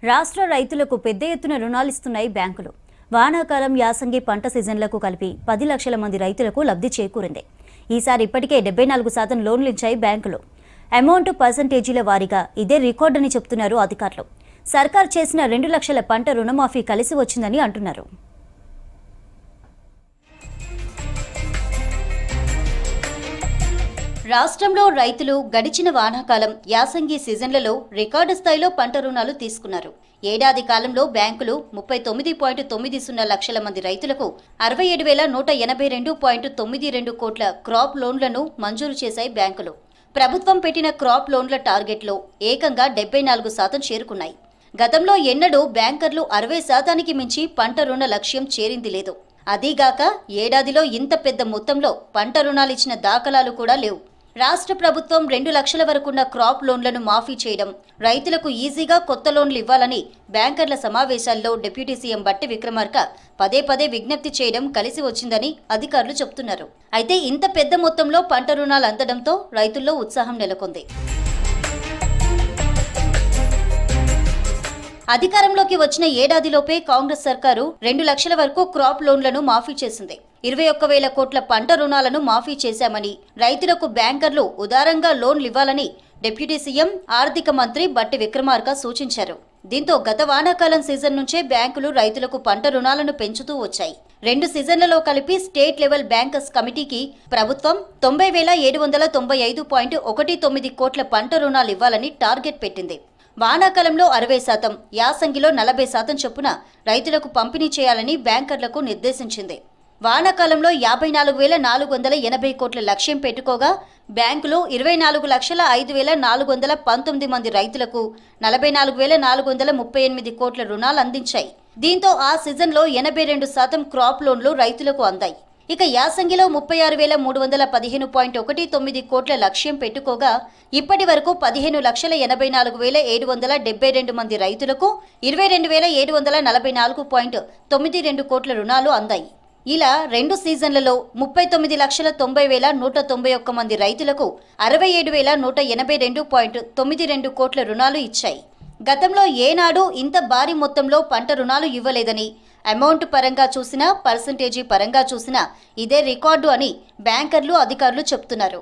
రాష్ట్ర రైతులకు పెద్ద ఎత్తున రుణాలు ఇస్తున్నాయి బ్యాంకులు. వానాకాలం యాసంగి పంట సీజన్లకు కలిపి 10 లక్షల మంది రైతులకు లబ్ధి చేకూరింది. ఈసారి ఇప్పటికే 74% లోన్లు ఇచ్చాయి బ్యాంకులు. అమౌంట్ పర్సెంటేజీల వారీగా ఇదే రికార్డని చెప్తున్నారు అధికారులు. సర్కార్ చేసిన 2 లక్షల పంట రుణమాఫీ కలిసి వచ్చిందని అంటున్నారు. రాష్ట్రంలో రైతులు గడిచిన వానాకాలం యాసంగి సీజన్లలో రికార్డు స్థాయిలో పంట రుణాలు తీసుకున్నారు. ఏడాది కాలంలో బ్యాంకులు 39.90 లక్షల మంది రైతులకు 67,182.92 కోట్ల క్రాప్ లోన్లను మంజూరు చేశాయి బ్యాంకులు. ప్రభుత్వం పెట్టిన క్రాప్ లోన్ల టార్గెట్లో ఏకంగా 74% చేరుకున్నాయి. గతంలో ఎన్నడూ బ్యాంకర్లు 60%కి మించి పంట రుణ లక్ష్యం చేరింది లేదు. అదీగాక ఏడాదిలో ఇంత పెద్ద మొత్తంలో పంట రుణాలు ఇచ్చిన దాఖలాలు కూడా లేవు. రాష్ట్ర ప్రభుత్వం 2 లక్షల వరకున్న క్రాప్ లోన్లను మాఫీ చేయడం, రైతులకు ఈజీగా కొత్త లోన్లు ఇవ్వాలని బ్యాంకర్ల సమావేశాల్లో డిప్యూటీ సీఎం బట్టి విక్రమార్క పదే విజ్ఞప్తి చేయడం కలిసి వచ్చిందని అధికారులు చెబుతున్నారు. అయితే ఇంత పెద్ద మొత్తంలో పంట రుణాలు అందడంతో రైతుల్లో ఉత్సాహం నెలకొంది. అధికారంలోకి వచ్చిన ఏడాదిలోపే కాంగ్రెస్ సర్కారు 2 లక్షల వరకు క్రాప్ లోన్లను మాఫీ చేసింది. 21,000 కోట్ల పంట రుణాలను మాఫీ చేశామని, రైతులకు బ్యాంకర్లు ఉదారంగా లోన్లు ఇవ్వాలని డిప్యూటీ సీఎం ఆర్థిక మంత్రి బట్టి విక్రమార్క సూచించారు. దీంతో గత వానాకాలం సీజన్ నుంచే బ్యాంకులు రైతులకు పంట రుణాలను పెంచుతూ వచ్చాయి. 2 సీజన్లలో కలిపి స్టేట్ లెవెల్ బ్యాంకర్స్ కమిటీకి ప్రభుత్వం 90,795.19 కోట్ల పంట రుణాలు ఇవ్వాలని టార్గెట్ పెట్టింది. వానాకాలంలో 60%, యాసంగిలో 40% చొప్పున రైతులకు పంపిణీ చేయాలని బ్యాంకర్లకు నిర్దేశించింది. వానాకాలంలో 54,480 కోట్ల లక్ష్యం పెట్టుకోగా బ్యాంకులు 24,05,419 మంది రైతులకు 44,438 కోట్ల రుణాలు అందించాయి. దీంతో ఆ సీజన్లో 82% క్రాప్ లోన్లు రైతులకు అందాయి. ఇక యాసంగిలో 36,315.19 కోట్ల లక్ష్యం పెట్టుకోగా ఇప్పటి వరకు 15,84,772 మంది రైతులకు 22,744.92 కోట్ల రుణాలు అందాయి. ఇలా 2 సీజన్లలో 39,90,191 మంది రైతులకు 67,182.92 కోట్ల రుణాలు ఇచ్చాయి. గతంలో ఏనాడు ఇంత భారీ మొత్తంలో పంట రుణాలు ఇవ్వలేదని, అమౌంట్ పరంగా చూసినా పర్సెంటేజీ పరంగా చూసినా ఇదే రికార్డు అని బ్యాంకర్లు అధికారులు చెప్తున్నారు.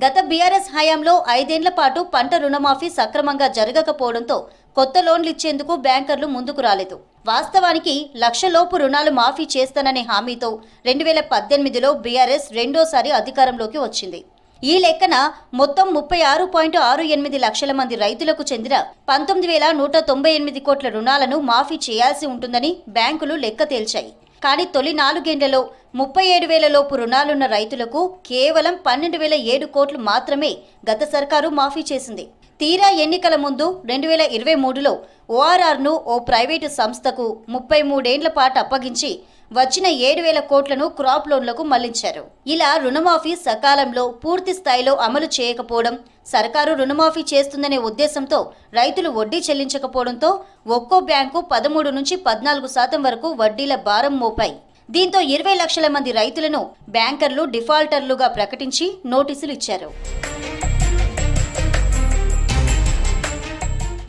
గత బీఆర్ఎస్ హయాంలో 5 ఏళ్ల పాటు పంట రుణమాఫీ సక్రమంగా జరగకపోవడంతో కొత్త లోన్లు ఇచ్చేందుకు బ్యాంకర్లు ముందుకు రాలేదు. వాస్తవానికి 1 లక్షలోపు రుణాలు మాఫీ చేస్తాననే హామీతో 2018లో బీఆర్ఎస్ రెండోసారి అధికారంలోకి వచ్చింది. ఈ లెక్కన మొత్తం 36.68 లక్షల మంది రైతులకు చెందిన 19,198 కోట్ల రుణాలను మాఫీ చేయాల్సి ఉంటుందని బ్యాంకులు లెక్క తేల్చాయి. కానీ తొలి 4 ఏళ్లలో 37,000 లోపు రుణాలున్న రైతులకు కేవలం 12,007 కోట్లు మాత్రమే గత సర్కారు మాఫీ చేసింది. తీరా ఎన్నికల ముందు 2023లో ఓఆర్ఆర్ను ఓ ప్రైవేటు సంస్థకు 33 ఏళ్ల పాటు అప్పగించి వచ్చిన 7,000 కోట్లను క్రాప్ లోన్లకు మళ్లించారు. ఇలా రుణమాఫీ సకాలంలో పూర్తి స్థాయిలో అమలు చేయకపోవడం, సర్కారు రుణమాఫీ చేస్తుందనే ఉద్దేశంతో రైతులు వడ్డీ చెల్లించకపోవడంతో ఒక్కో బ్యాంకు 13 నుంచి 14% వరకు వడ్డీల భారం మోపాయి. దీంతో 20 లక్షల మంది రైతులను బ్యాంకర్లు డిఫాల్టర్లుగా ప్రకటించి నోటీసులు ఇచ్చారు.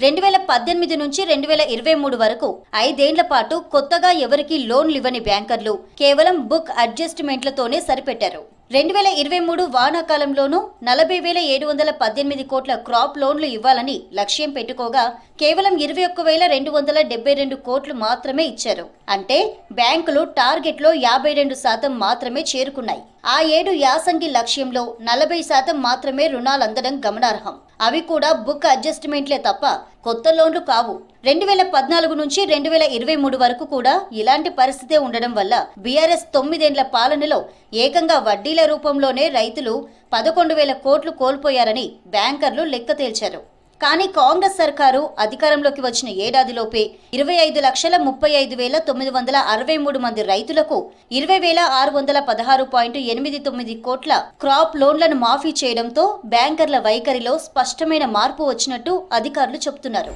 2018 నుంచి 2023 వరకు 5 ఏళ్ల పాటు కొత్తగా ఎవరికీ లోన్లు ఇవ్వని బ్యాంకర్లు కేవలం బుక్ అడ్జస్ట్మెంట్లతోనే సరిపెట్టారు. 2023 వానాకాలంలోనూ 40,718 కోట్ల క్రాప్ లోన్లు ఇవ్వాలని లక్ష్యం పెట్టుకోగా కేవలం 21,272 కోట్లు మాత్రమే ఇచ్చారు. అంటే బ్యాంకులు టార్గెట్లో 52% మాత్రమే చేరుకున్నాయి. ఆ ఏడు యాసంగి లక్ష్యంలో 40% మాత్రమే రుణాలు అందడం గమనార్హం. అవి కూడా బుక్ అడ్జస్ట్మెంట్లే తప్ప కొత్త లోన్లు కావు. 2014 నుంచి 2023 వరకు కూడా ఇలాంటి పరిస్థితే ఉండడం వల్ల బీఆర్ఎస్ 9 ఏళ్ల పాలనలో ఏకంగా వడ్డీల రూపంలోనే రైతులు 11,000 కోట్లు కోల్పోయారని బ్యాంకర్లు లెక్క తేల్చారు. కానీ కాంగ్రెస్ సర్కారు అధికారంలోకి వచ్చిన ఏడాదిలోపే 25,35,963 మంది రైతులకు 20,616.89 కోట్ల క్రాప్ లోన్లను మాఫీ చేయడంతో బ్యాంకర్ల వైఖరిలో స్పష్టమైన మార్పు వచ్చినట్టు అధికారులు చెబుతున్నారు.